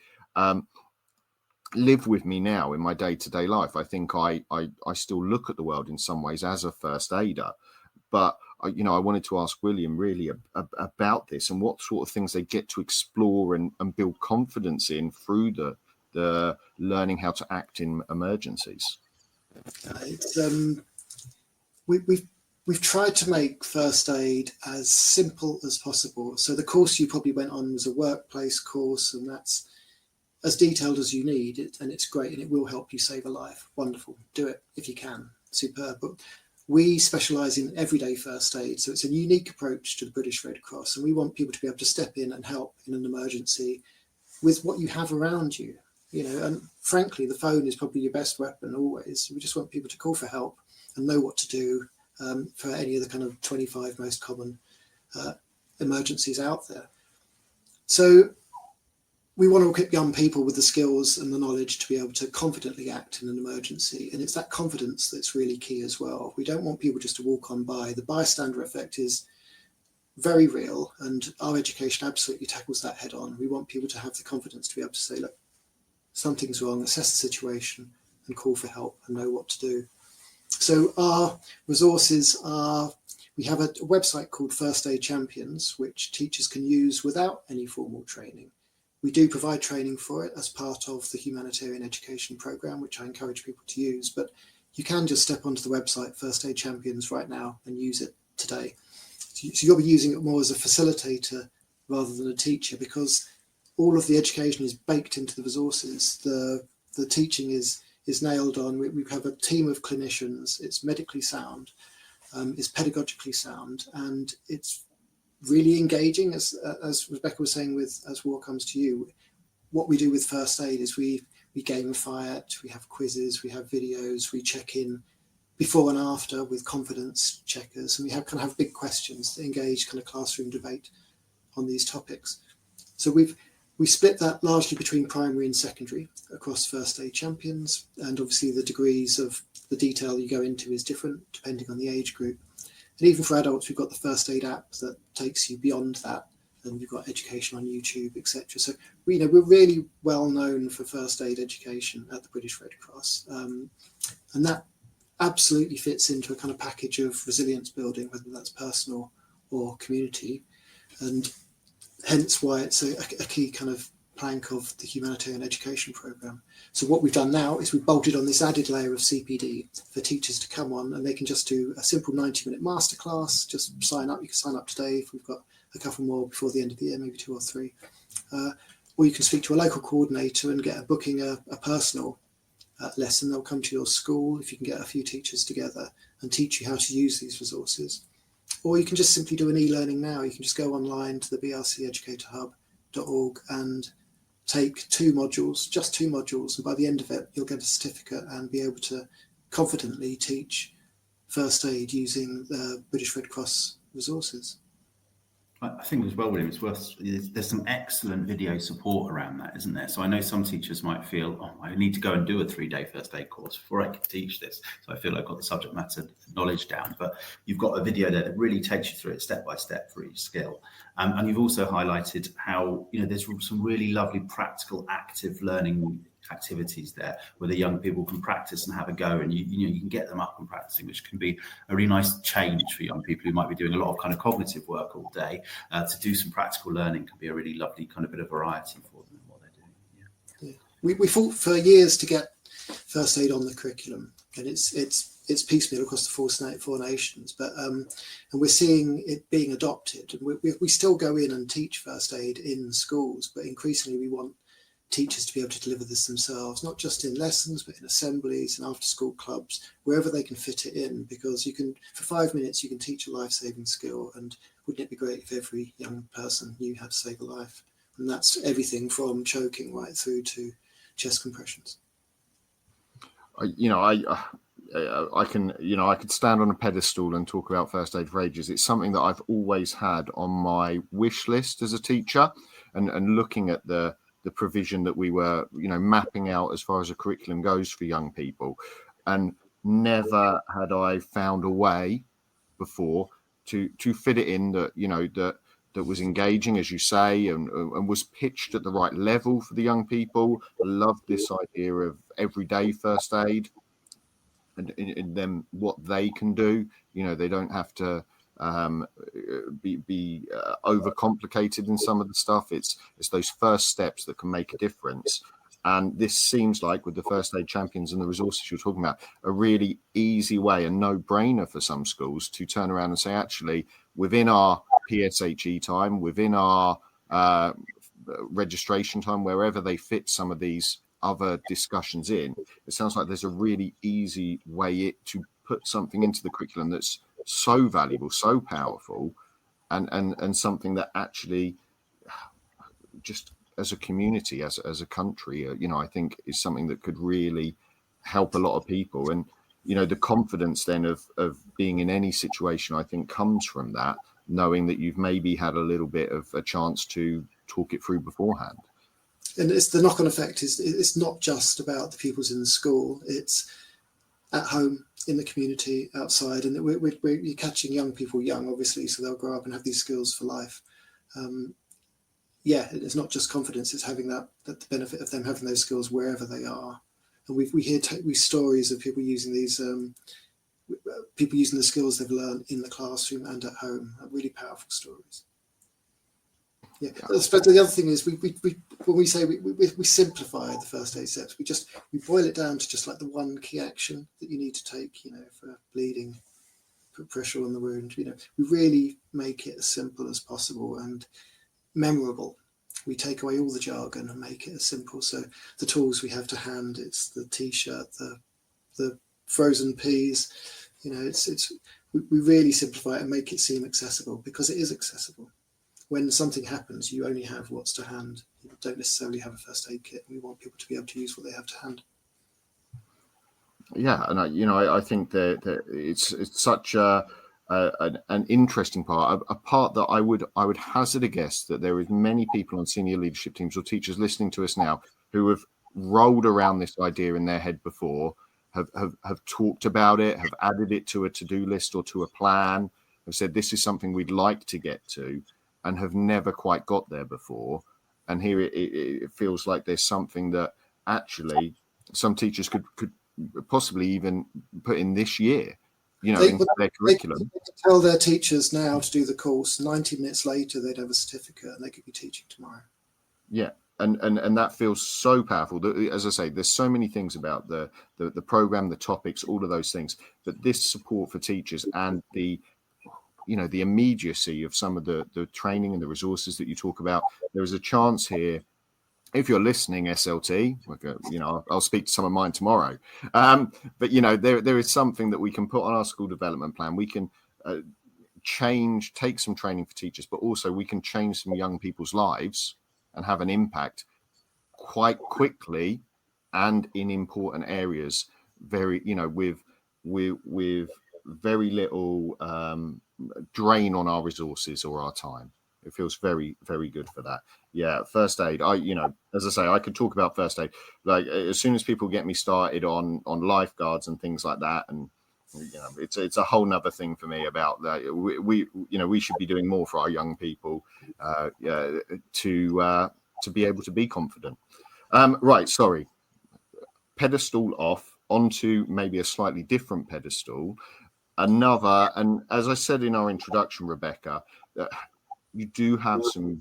Speaker 2: live with me now in my day-to-day life. I think I still look at the world in some ways as a first aider, but I wanted to ask William really about this and what sort of things they get to explore and build confidence in through the learning how to act in emergencies.
Speaker 3: We've tried to make first aid as simple as possible. So the course you probably went on was a workplace course, and that's as detailed as you need it, and it's great, and it will help you save a life. Wonderful. Do it if you can. Superb. But we specialise in everyday first aid, so it's a unique approach to the British Red Cross, and we want people to be able to step in and help in an emergency with what you have around you. And frankly, the phone is probably your best weapon always. We just want people to call for help and know what to do for any of the kind of 25 most common emergencies out there. So we want to equip young people with the skills and the knowledge to be able to confidently act in an emergency. And it's that confidence that's really key as well. We don't want people just to walk on by. The bystander effect is very real, and our education absolutely tackles that head on. We want people to have the confidence to be able to say, look, something's wrong, assess the situation and call for help and know what to do. So our resources are, we have a website called First Aid Champions, which teachers can use without any formal training. We do provide training for it as part of the Humanitarian Education Programme, which I encourage people to use, but you can just step onto the website First Aid Champions right now and use it today. So you'll be using it more as a facilitator rather than a teacher, because all of the education is baked into the resources. The teaching is nailed on. We have a team of clinicians. It's medically sound, it's pedagogically sound, and it's really engaging, as Rebecca was saying, with As War Comes to You. What we do with first aid is we gamify it, we have quizzes, we have videos, we check in before and after with confidence checkers, and we have big questions that engage kind of classroom debate on these topics. So we split that largely between primary and secondary across First Aid Champions, and obviously the degrees of the detail you go into is different depending on the age group. And even for adults, we've got the First Aid app that takes you beyond that, and we've got education on YouTube, etc. So we're really well known for first aid education at the British Red Cross, and that absolutely fits into a kind of package of resilience building, whether that's personal or community, and hence why it's a key kind of plank of the Humanitarian Education Programme. So what we've done now is we've bolted on this added layer of CPD for teachers to come on, and they can just do a simple 90-minute masterclass. Just sign up. You can sign up today if we've got a couple more before the end of the year, maybe 2 or 3. Or you can speak to a local coordinator and get booking a personal lesson. They'll come to your school if you can get a few teachers together and teach you how to use these resources. Or you can just simply do an e-learning now. You can just go online to the brceducatorhub.org and take 2 modules, just 2 modules, and by the end of it, you'll get a certificate and be able to confidently teach first aid using the British Red Cross resources.
Speaker 5: I think as well, William, there's some excellent video support around that, isn't there? So I know some teachers might feel, oh, I need to go and do a 3-day first aid course before I can teach this. So I feel I've got the subject matter knowledge down, but you've got a video there that really takes you through it step by step for each skill. And you've also highlighted how, there's some really lovely practical active learning activities there where the young people can practice and have a go, and you can get them up and practicing, which can be a really nice change for young people who might be doing a lot of kind of cognitive work all day. To do some practical learning can be a really lovely kind of bit of variety for them in what they're doing.
Speaker 3: Yeah. We fought for years to get first aid on the curriculum, and it's piecemeal across the 4 nations, but and we're seeing it being adopted, and we still go in and teach first aid in schools, but increasingly we want teachers to be able to deliver this themselves, not just in lessons, but in assemblies and after school clubs, wherever they can fit it in, because you can, for 5 minutes, you can teach a life-saving skill. And wouldn't it be great if every young person knew how to save a life? And that's everything from choking right through to chest compressions.
Speaker 2: I could stand on a pedestal and talk about first aid for ages. It's something that I've always had on my wish list as a teacher, and looking at the provision that we were, mapping out as far as a curriculum goes for young people. And never had I found a way before to fit it in that was engaging, as you say, and was pitched at the right level for the young people. I love this idea of everyday first aid and then what they can do. They don't have to be overcomplicated in some of the stuff. It's those first steps that can make a difference. And this seems like, with the first aid champions and the resources you're talking about, a really easy way, a no-brainer for some schools to turn around and say, actually, within our PSHE time, within our registration time, wherever they fit some of these other discussions in, it sounds like there's a really easy way to put something into the curriculum that's so valuable, so powerful, and something that actually, just as a community, as a country, I think is something that could really help a lot of people. And the confidence then of being in any situation, I think, comes from that, knowing that you've maybe had a little bit of a chance to talk it through beforehand.
Speaker 3: And it's the knock-on effect it's not just about the pupils in the school, it's at home, in the community, outside, and you're catching young people young, obviously, so they'll grow up and have these skills for life. It's not just confidence; it's having that the benefit of them having those skills wherever they are. And we hear stories of people using these, people using the skills they've learned in the classroom and at home. Really powerful stories. Yeah, I suppose the other thing is we when we say we simplify the first aid steps, we boil it down to just like the one key action that you need to take, for bleeding, put pressure on the wound. We really make it as simple as possible and memorable. We take away all the jargon and make it as simple. So the tools we have to hand, it's the T-shirt, the frozen peas, we really simplify it and make it seem accessible, because it is accessible. When something happens, you only have what's to hand. You don't necessarily have a first aid kit. We want people to be able to use what they have to hand.
Speaker 2: Yeah, and I think that it's such an interesting part, a part that I would hazard a guess that there is many people on senior leadership teams or teachers listening to us now who have rolled around this idea in their head before, have talked about it, have added it to a to-do list or to a plan, have said this is something we'd like to get to, and have never quite got there before. And here it feels like there's something that actually some teachers could possibly even put in this year, into their curriculum.
Speaker 3: They could tell their teachers now to do the course. 90 minutes later, they'd have a certificate and they could be teaching tomorrow.
Speaker 2: Yeah, and that feels so powerful. As I say, there's so many things about the program, the topics, all of those things, but this support for teachers and the immediacy of some of the training and the resources that you talk about. There is a chance here, if you're listening, SLT, I'll speak to some of mine tomorrow. But there is something that we can put on our school development plan. We can take some training for teachers, but also we can change some young people's lives and have an impact quite quickly and in important areas, with very little drain on our resources or our time. It feels very, very good for that. Yeah, first aid. As I say, I could talk about first aid. Like, as soon as people get me started on lifeguards and things like that, and it's a whole nother thing for me about that. We should be doing more for our young people to be able to be confident. Right, sorry. Pedestal off, onto maybe a slightly different pedestal. Another, and as I said in our introduction, Rebecca, you do have some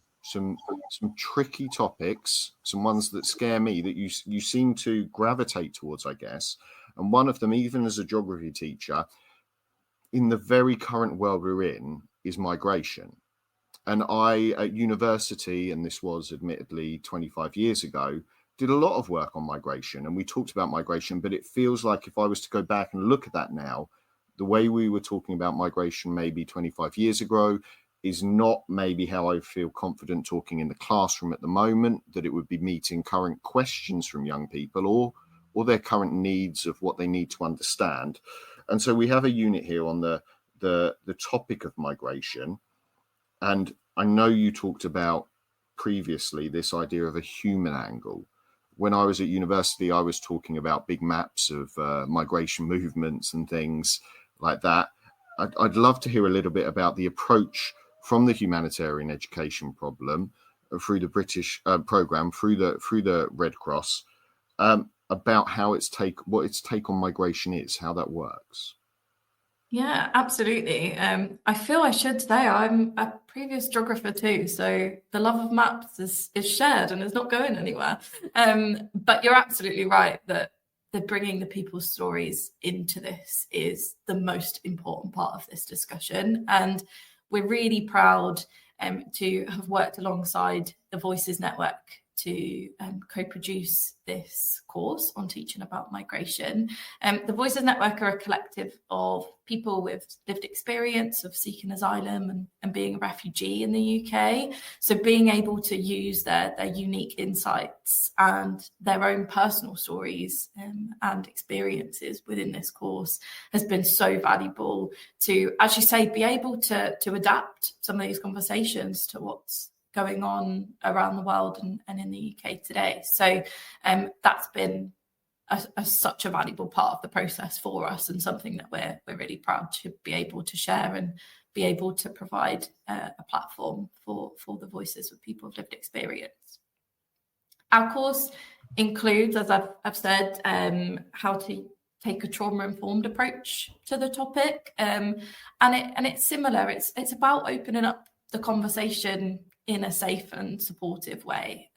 Speaker 2: tricky topics, some ones that scare me that you seem to gravitate towards, I guess. And one of them, even as a geography teacher, in the very current world we're in, is migration. And I, at university, and this was admittedly 25 years ago, did a lot of work on migration, and we talked about migration, but it feels like if I was to go back and look at that now, the way we were talking about migration maybe 25 years ago is not maybe how I feel confident talking in the classroom at the moment, that it would be meeting current questions from young people or their current needs of what they need to understand. And so we have a unit here on the topic of migration. And I know you talked about previously this idea of a human angle. When I was at university, I was talking about big maps of migration movements and things like that. I'd love to hear a little bit about the approach from the humanitarian education problem through the British program, through the Red Cross, about how what its take on migration is, how that works.
Speaker 4: Yeah, absolutely. I feel I should say I'm a previous geographer too, so the love of maps is shared and is not going anywhere. But you're absolutely right that bringing the people's stories into this is the most important part of this discussion. And we're really proud to have worked alongside the Voices Network to co-produce this course on teaching about migration. The Voices Network are a collective of people with lived experience of seeking asylum and being a refugee in the UK. So being able to use their unique insights and their own personal stories and experiences within this course has been so valuable to, as you say, be able to adapt some of these conversations to what's going on around the world and in the UK today. So that's been such a valuable part of the process for us, and something that we're really proud to be able to share and be able to provide a platform for the voices of people with lived experience. Our course includes, as I've said, how to take a trauma-informed approach to the topic, and it's similar. It's about opening up the conversation in a safe and supportive way.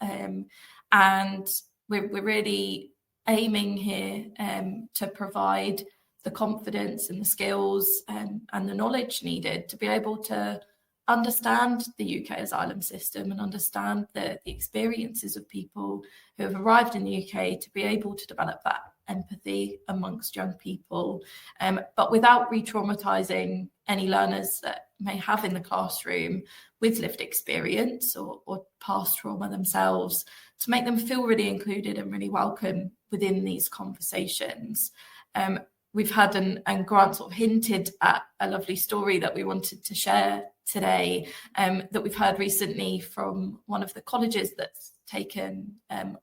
Speaker 4: And we're really aiming here to provide the confidence and the skills and the knowledge needed to be able to understand the UK asylum system and understand the experiences of people who have arrived in the UK, to be able to develop that empathy amongst young people, but without re-traumatizing any learners that may have in the classroom with lived experience or past trauma themselves, to make them feel really included and really welcome within these conversations. We've had, and Grant sort of hinted at a lovely story that we wanted to share today, that we've heard recently from one of the colleges that's taken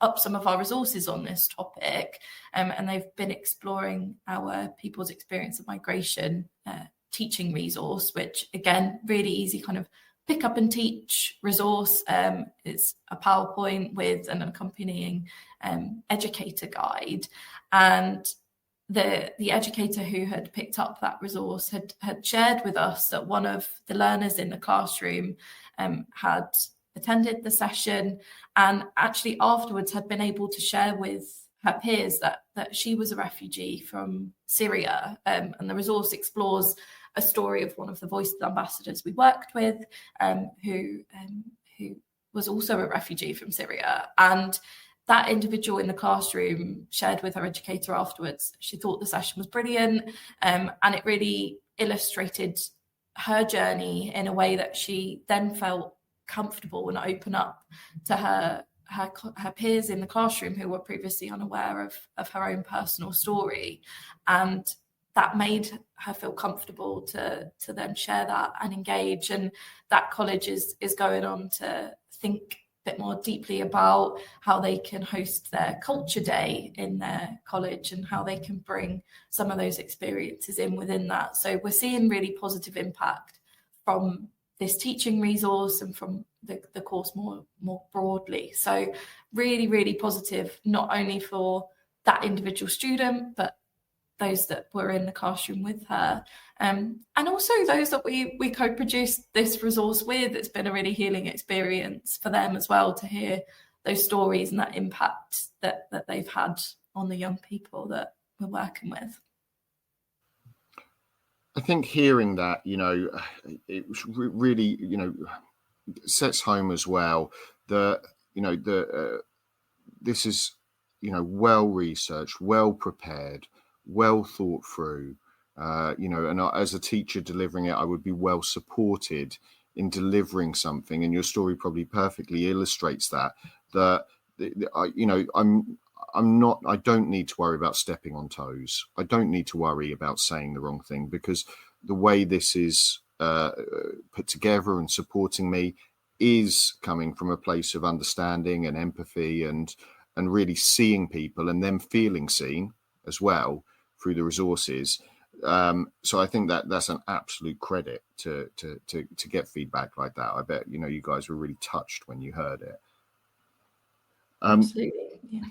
Speaker 4: up some of our resources on this topic, and they've been exploring our People's Experience of Migration teaching resource, which again, really easy kind of pick up and teach resource. It's a PowerPoint with an accompanying educator guide, and the educator who had picked up that resource had shared with us that one of the learners in the classroom had attended the session, and actually afterwards had been able to share with her peers that she was a refugee from Syria. And the resource explores a story of one of the Voices ambassadors we worked with, who was also a refugee from Syria. And that individual in the classroom shared with her educator afterwards. She thought the session was brilliant, and it really illustrated her journey in a way that she then felt comfortable and open up to her peers in the classroom who were previously unaware of her own personal story. And that made her feel comfortable to then share that and engage. And that college is going on to think a bit more deeply about how they can host their culture day in their college and how they can bring some of those experiences in within that. So we're seeing really positive impact from this teaching resource and from the course more broadly. So really, really positive, not only for that individual student, but those that were in the classroom with her. And also those that we co-produced this resource with. It's been a really healing experience for them as well to hear those stories and that impact that they've had on the young people that we're working with.
Speaker 2: I think hearing that, it really, sets home as well that, this is, well researched, well prepared, well thought through, and as a teacher delivering it, I would be well supported in delivering something. And your story probably perfectly illustrates that, I don't need to worry about stepping on toes. I don't need to worry about saying the wrong thing, because the way this is put together and supporting me is coming from a place of understanding and empathy and really seeing people and them feeling seen as well through the resources. So I think that's an absolute credit to get feedback like that. I bet, you guys were really touched when you heard it.
Speaker 4: Absolutely, yeah.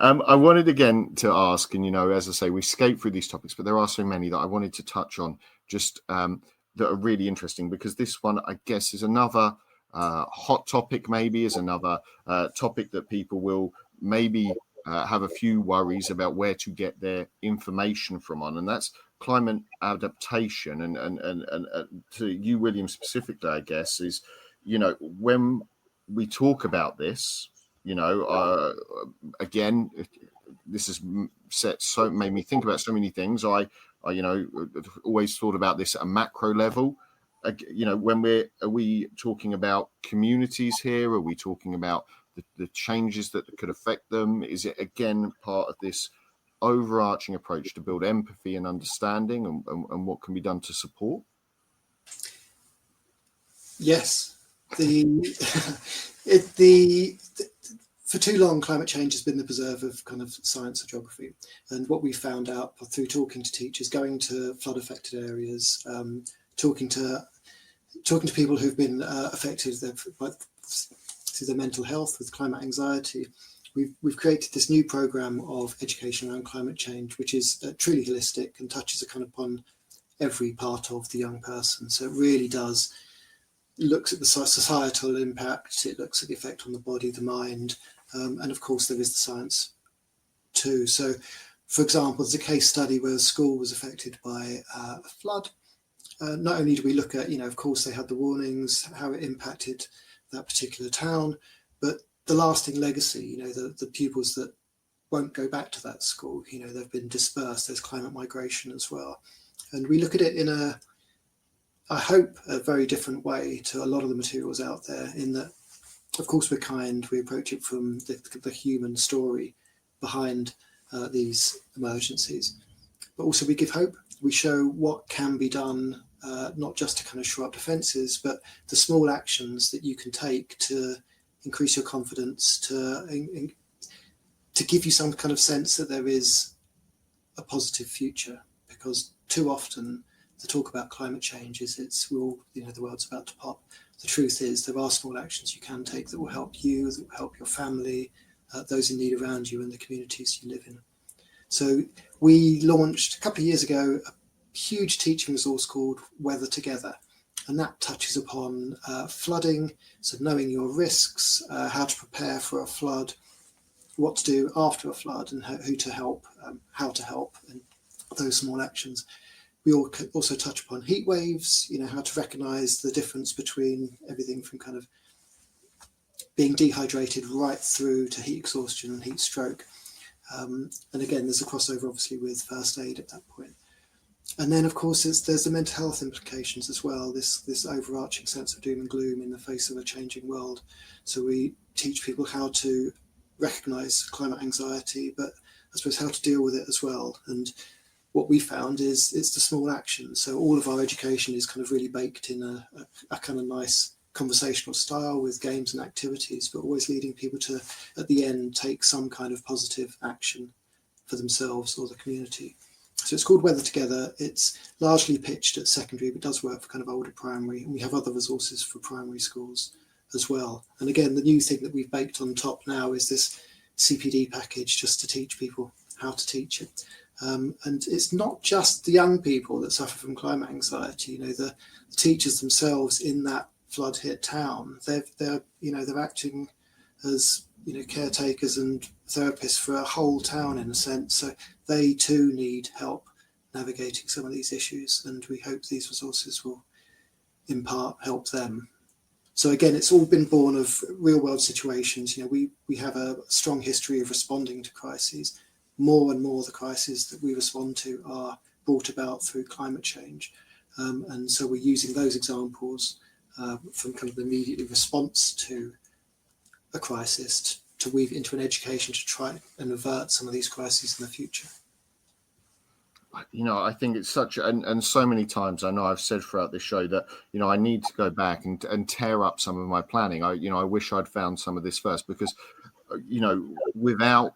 Speaker 2: I wanted again to ask, and as I say, we skate through these topics, but there are so many that I wanted to touch on just that are really interesting, because this one, I guess, is another hot topic, maybe is another topic that people will maybe have a few worries about where to get their information from on, and that's climate adaptation. And to you, William, specifically, I guess, is, when we talk about this, again, this has made me think about so many things. I always thought about this at a macro level. When are we talking about communities here? Are we talking about the changes that could affect them? Is it again part of this overarching approach to build empathy and understanding, and what can be done to support?
Speaker 3: Yes. For too long, climate change has been the preserve of kind of science or geography. And what we found out through talking to teachers, going to flood affected areas, talking to people who've been affected through their mental health with climate anxiety, we've created this new programme of education around climate change, which is truly holistic and touches upon every part of the young person. So it really does looks at the societal impact, it looks at the effect on the body, the mind, and of course there is the science too. So, for example, there's a case study where a school was affected by a flood. Not only do we look at, of course they had the warnings, how it impacted that particular town, but the lasting legacy, the pupils that won't go back to that school, they've been dispersed, there's climate migration as well. And we look at it in I hope a very different way to a lot of the materials out there, in that, of course, we're kind, we approach it from the human story behind these emergencies, but also we give hope. We show what can be done, not just to kind of shore up defences, but the small actions that you can take to increase your confidence, to give you some kind of sense that there is a positive future. Because too often the talk about climate change is the world's about to pop. The truth is there are small actions you can take that will help you, that will help your family, those in need around you and the communities you live in. So we launched a couple of years ago a huge teaching resource called Weather Together. and that touches upon flooding, so knowing your risks, how to prepare for a flood, what to do after a flood, and who to help, how to help, and those small actions. We also touch upon heat waves, how to recognise the difference between everything from kind of being dehydrated right through to heat exhaustion and heat stroke. And again, there's a crossover obviously with first aid at that point. And then, of course, there's the mental health implications as well, this overarching sense of doom and gloom in the face of a changing world. So we teach people how to recognise climate anxiety, but I suppose how to deal with it as well. And what we found is it's the small actions. So all of our education is kind of really baked in a kind of nice conversational style with games and activities, but always leading people to, at the end, take some kind of positive action for themselves or the community. So it's called Weather Together. It's largely pitched at secondary, but does work for kind of older primary. And we have other resources for primary schools as well. And again, the new thing that we've baked on top now is this CPD package, just to teach people how to teach it. And it's not just the young people that suffer from climate anxiety. The teachers themselves in that flood hit town, they're acting as caretakers and therapists for a whole town in a sense. So they too need help navigating some of these issues, and we hope these resources will in part help them. So again, it's all been born of real world situations. We have a strong history of responding to crises. More and more the crises that we respond to are brought about through climate change. And so we're using those examples from kind of the immediate response to a crisis to weave into an education to try and avert some of these crises in the future.
Speaker 2: I think it's such, and so many times I know I've said throughout this show that, I need to go back and tear up some of my planning. I wish I'd found some of this first, because, without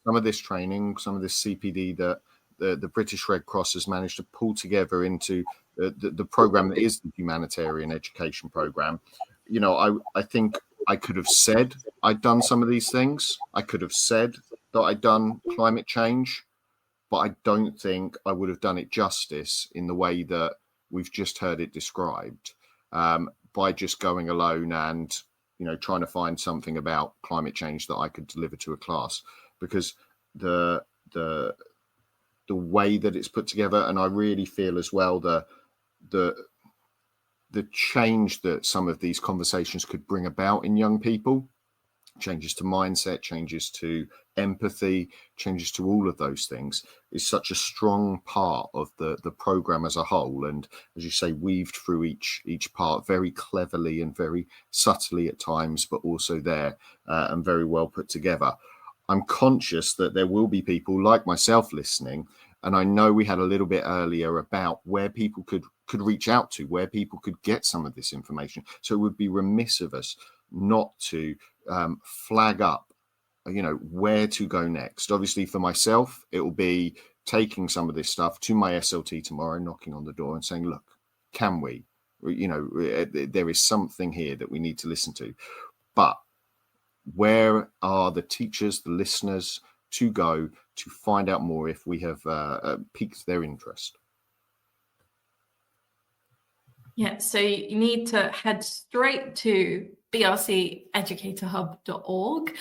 Speaker 2: some of this training, some of this CPD that the British Red Cross has managed to pull together into the program that is the Humanitarian Education Program, I think I could have said I'd done some of these things. I could have said that I'd done climate change, but I don't think I would have done it justice in the way that we've just heard it described, by just going alone and, trying to find something about climate change that I could deliver to a class, because the way that it's put together, and I really feel as well the change that some of these conversations could bring about in young people, changes to mindset, changes to empathy, changes to all of those things, is such a strong part of the program as a whole. And as you say, weaved through each part very cleverly and very subtly at times, but also there and very well put together. I'm conscious that there will be people like myself listening, and I know we had a little bit earlier about where people could reach out to, where people could get some of this information. So it would be remiss of us not to flag up, where to go next. Obviously for myself, it will be taking some of this stuff to my SLT tomorrow, knocking on the door and saying, look, can we, there is something here that we need to listen to. But where are the teachers, the listeners to go to find out more if we have piqued their interest?
Speaker 4: Yeah, so you need to head straight to brceducatorhub.org.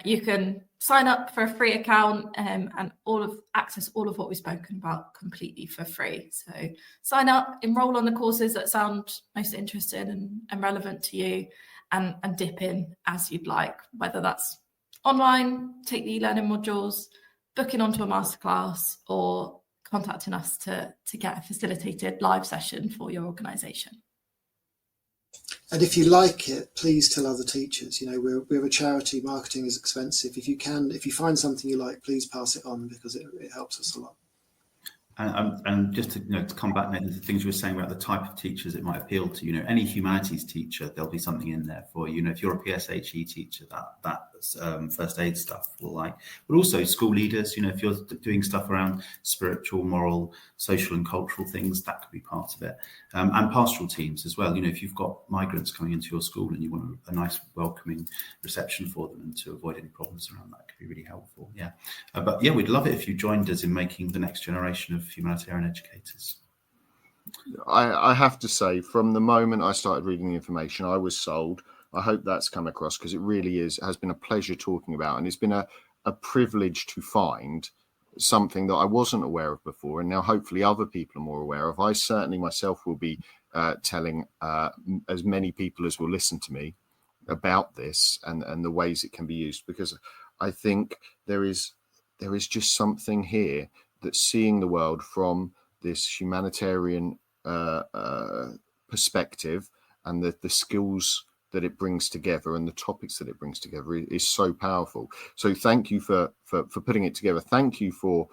Speaker 4: You can sign up for a free account and access all of what we've spoken about completely for free. So sign up, enroll on the courses that sound most interesting and relevant to you, and dip in as you'd like, whether that's online, take the e-learning modules, booking onto a masterclass, or contacting us to get a facilitated live session for your organisation.
Speaker 3: And if you like it, please tell other teachers. We're a charity, marketing is expensive. If you find something you like, please pass it on, because it helps us a lot.
Speaker 5: And just to come back to the things you were saying about the type of teachers it might appeal to, any humanities teacher, there'll be something in there for you. If you're a PSHE teacher, that first aid stuff will like, but also school leaders, if you're doing stuff around spiritual, moral, social and cultural things, that could be part of it. And pastoral teams as well. If you've got migrants coming into your school and you want a nice welcoming reception for them and to avoid any problems around that, could be really helpful. But we'd love it if you joined us in making the next generation of humanitarian educators.
Speaker 2: I have to say, from the moment I started reading the information, I was sold. I hope that's come across, because it really has been a pleasure talking about, and it's been a privilege to find something that I wasn't aware of before, and now hopefully other people are more aware of. I certainly myself will be telling as many people as will listen to me about this and the ways it can be used, because I think there is just something here that's seeing the world from this humanitarian perspective, and the skills that it brings together and the topics that it brings together is so powerful. So thank you for putting it together. Thank you for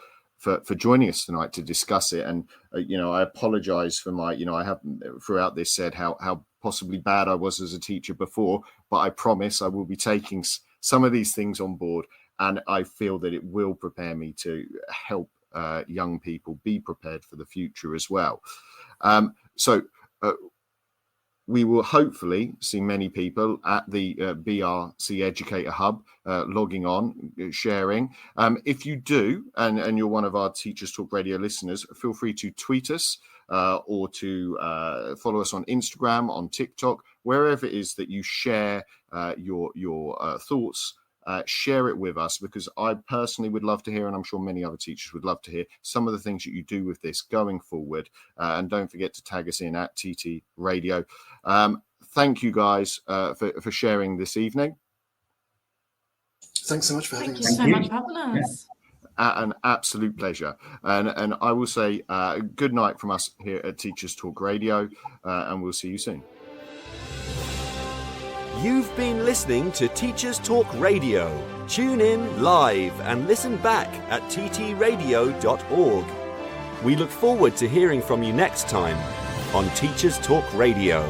Speaker 2: joining us tonight to discuss it. And I apologize for my, I have throughout this said how possibly bad I was as a teacher before, but I promise I will be taking some of these things on board, and I feel that it will prepare me to help young people be prepared for the future as well. We will hopefully see many people at the BRC Educator Hub logging on, sharing. If you do, and you're one of our Teachers Talk Radio listeners, feel free to tweet us or to follow us on Instagram, on TikTok, wherever it is that you share your thoughts. Share it with us, because I personally would love to hear, and I'm sure many other teachers would love to hear, some of the things that you do with this going forward. And don't forget to tag us in at TT Radio. Thank you guys for sharing this evening.
Speaker 3: Thanks so much for having us.
Speaker 4: Thank you so much for having us.
Speaker 2: An absolute pleasure. And I will say good night from us here at Teachers Talk Radio, and we'll see you soon.
Speaker 9: You've been listening to Teachers Talk Radio. Tune in live and listen back at ttradio.org. We look forward to hearing from you next time on Teachers Talk Radio.